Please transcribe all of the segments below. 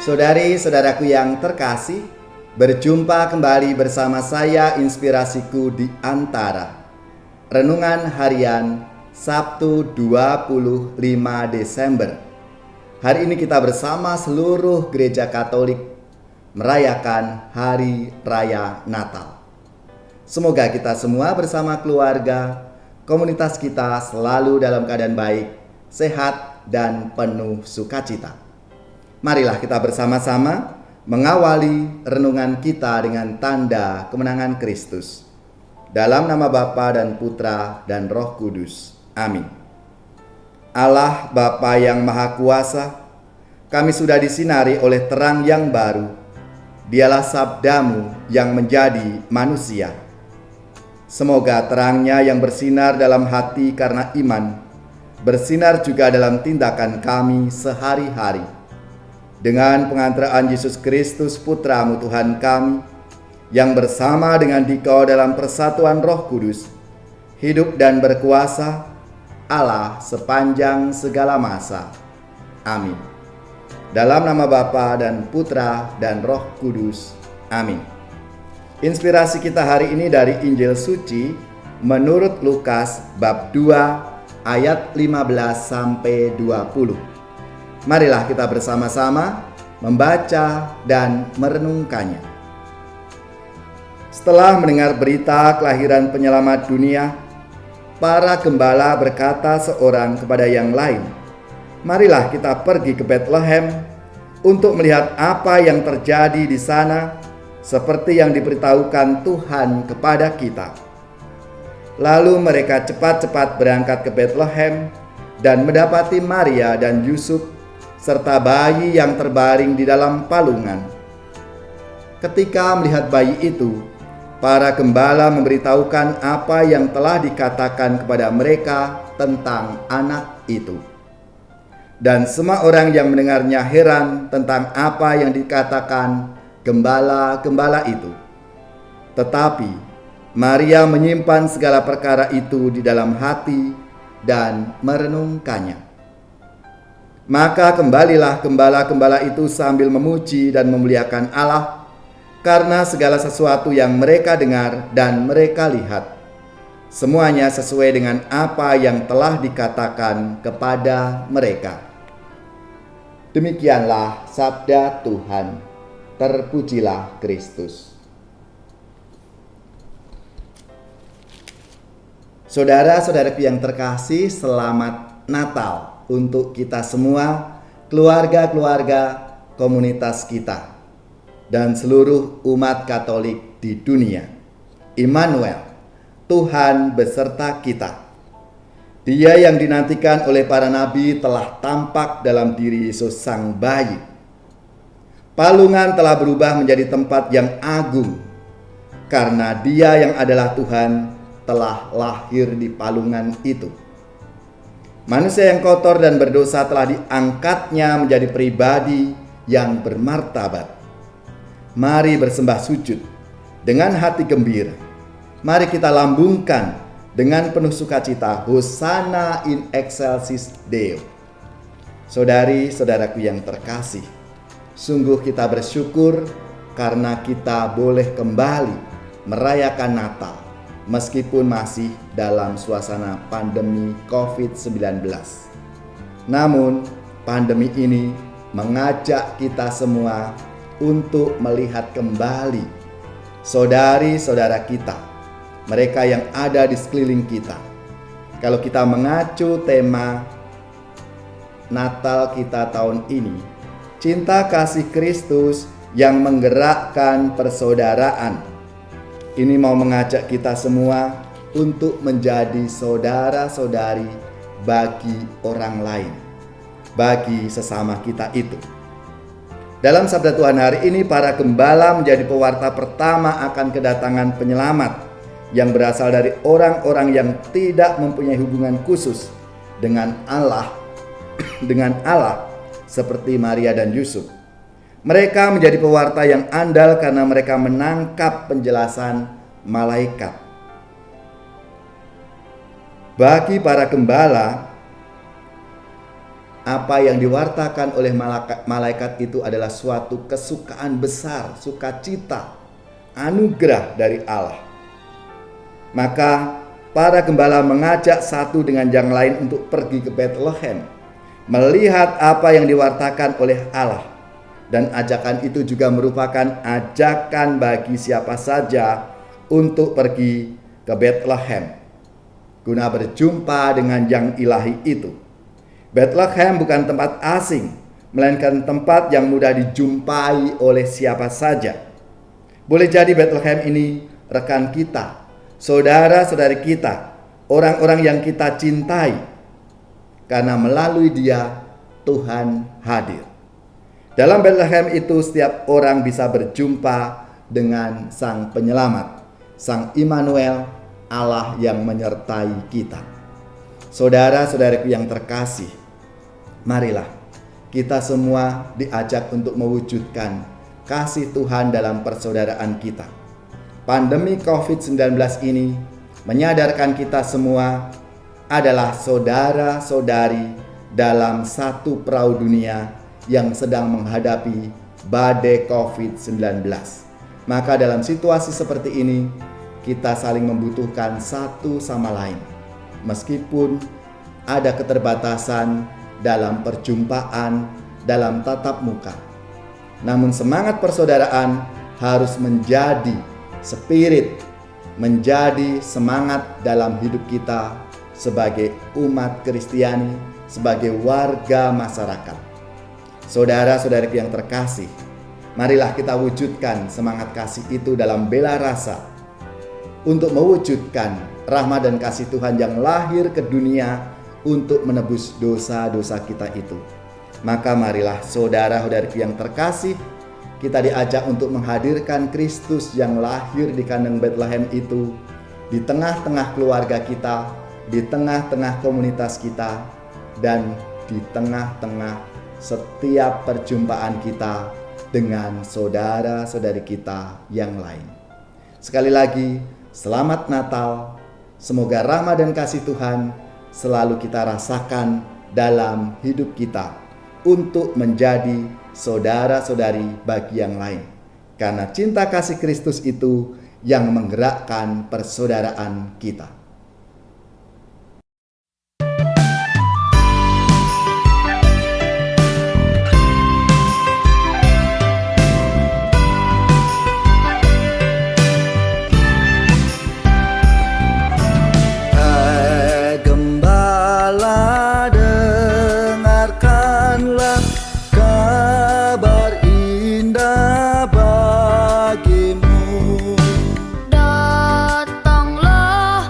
Saudari-saudaraku yang terkasih, berjumpa kembali bersama saya Inspirasiku di Antara. Renungan harian Sabtu 25 Desember. Hari ini kita bersama seluruh gereja Katolik merayakan Hari Raya Natal. Semoga kita semua bersama keluarga, komunitas kita selalu dalam keadaan baik, sehat, dan penuh sukacita. Marilah kita bersama-sama mengawali renungan kita dengan tanda kemenangan Kristus. Dalam nama Bapa dan Putra dan Roh Kudus. Amin. Allah Bapa yang Maha Kuasa, kami sudah disinari oleh terang yang baru. Dialah sabdamu yang menjadi manusia. Semoga terangnya yang bersinar dalam hati karena iman, bersinar juga dalam tindakan kami sehari-hari. Dengan pengantaraan Yesus Kristus Putramu Tuhan kami, yang bersama dengan Dikau dalam persatuan Roh Kudus, hidup dan berkuasa Allah sepanjang segala masa. Amin. Dalam nama Bapa dan Putra dan Roh Kudus. Amin. Inspirasi kita hari ini dari Injil Suci menurut Lukas bab 2 ayat 15 sampai 20. Marilah kita bersama-sama membaca dan merenungkannya. Setelah mendengar berita kelahiran penyelamat dunia, para gembala berkata seorang kepada yang lain, "Marilah kita pergi ke Betlehem untuk melihat apa yang terjadi di sana, seperti yang diberitahukan Tuhan kepada kita." Lalu mereka cepat-cepat berangkat ke Betlehem dan mendapati Maria dan Yusuf serta bayi yang terbaring di dalam palungan. Ketika melihat bayi itu, para gembala memberitahukan apa yang telah dikatakan kepada mereka tentang anak itu. Dan semua orang yang mendengarnya heran tentang apa yang dikatakan gembala-gembala itu. Tetapi Maria menyimpan segala perkara itu di dalam hati dan merenungkannya. Maka kembalilah gembala-gembala itu sambil memuji dan memuliakan Allah karena segala sesuatu yang mereka dengar dan mereka lihat. Semuanya sesuai dengan apa yang telah dikatakan kepada mereka. Demikianlah sabda Tuhan. Terpujilah Kristus. Saudara-saudaraku yang terkasih, selamat Natal untuk kita semua, keluarga-keluarga komunitas kita, dan seluruh umat Katolik di dunia. Immanuel, Tuhan beserta kita. Dia yang dinantikan oleh para nabi telah tampak dalam diri Yesus sang bayi. Palungan telah berubah menjadi tempat yang agung, karena Dia yang adalah Tuhan telah lahir di palungan itu. Manusia yang kotor dan berdosa telah diangkatnya menjadi pribadi yang bermartabat. Mari bersembah sujud dengan hati gembira. Mari kita lambungkan dengan penuh sukacita, Hosana in excelsis Deo. Saudari-saudaraku yang terkasih, sungguh kita bersyukur karena kita boleh kembali merayakan Natal meskipun masih dalam suasana pandemi COVID-19. Namun, pandemi ini mengajak kita semua untuk melihat kembali saudari-saudara kita, mereka yang ada di sekeliling kita. Kalau kita mengacu tema Natal kita tahun ini, cinta kasih Kristus yang menggerakkan persaudaraan. Ini mau mengajak kita semua untuk menjadi saudara-saudari bagi orang lain, bagi sesama kita itu. Dalam sabda Tuhan hari ini, para gembala menjadi pewarta pertama akan kedatangan penyelamat yang berasal dari orang-orang yang tidak mempunyai hubungan khusus dengan Allah, seperti Maria dan Yusuf. Mereka menjadi pewarta yang andal karena mereka menangkap penjelasan malaikat. Bagi para gembala, Apa yang diwartakan oleh malaikat itu adalah suatu kesukaan besar, sukacita, anugerah dari Allah. Maka para gembala mengajak satu dengan yang lain untuk pergi ke Bethlehem, melihat apa yang diwartakan oleh Allah. Dan ajakan itu juga merupakan ajakan bagi siapa saja untuk pergi ke Bethlehem guna berjumpa dengan yang ilahi itu. Bethlehem bukan tempat asing, melainkan tempat yang mudah dijumpai oleh siapa saja. Boleh jadi Bethlehem ini rekan kita, saudara-saudari kita, orang-orang yang kita cintai, karena melalui dia Tuhan hadir. Dalam Bethlehem itu setiap orang bisa berjumpa dengan Sang Penyelamat, Sang Immanuel, Allah yang menyertai kita. Saudara-saudariku yang terkasih, marilah kita semua diajak untuk mewujudkan kasih Tuhan dalam persaudaraan kita. Pandemi COVID-19 ini menyadarkan kita semua adalah saudara-saudari dalam satu perahu dunia yang sedang menghadapi badai COVID-19. Maka dalam situasi seperti ini, kita saling membutuhkan satu sama lain. Meskipun ada keterbatasan dalam perjumpaan, dalam tatap muka, namun semangat persaudaraan harus menjadi spirit, menjadi semangat dalam hidup kita sebagai umat Kristiani, sebagai warga masyarakat. Saudara-saudari yang terkasih, marilah kita wujudkan semangat kasih itu dalam bela rasa untuk mewujudkan rahmat dan kasih Tuhan yang lahir ke dunia untuk menebus dosa-dosa kita itu. Maka marilah saudara-saudari yang terkasih, kita diajak untuk menghadirkan Kristus yang lahir di kandang Bethlehem itu di tengah-tengah keluarga kita, di tengah-tengah komunitas kita, dan di tengah-tengah setiap perjumpaan kita dengan saudara-saudari kita yang lain. Sekali lagi, selamat Natal. Semoga rahmat dan kasih Tuhan selalu kita rasakan dalam hidup kita untuk menjadi saudara-saudari bagi yang lain. Karena cinta kasih Kristus itu yang menggerakkan persaudaraan kita. Datanglah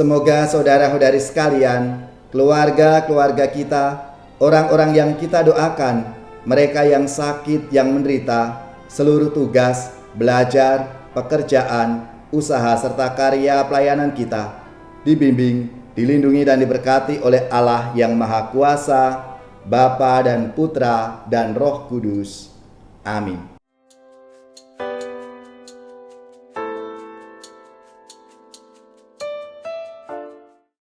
Semoga saudara-saudari sekalian, keluarga-keluarga kita, orang-orang yang kita doakan, mereka yang sakit, yang menderita, seluruh tugas, belajar, pekerjaan, usaha, serta karya pelayanan kita, dibimbing, dilindungi dan diberkati oleh Allah yang Maha Kuasa, Bapa dan Putra dan Roh Kudus. Amin.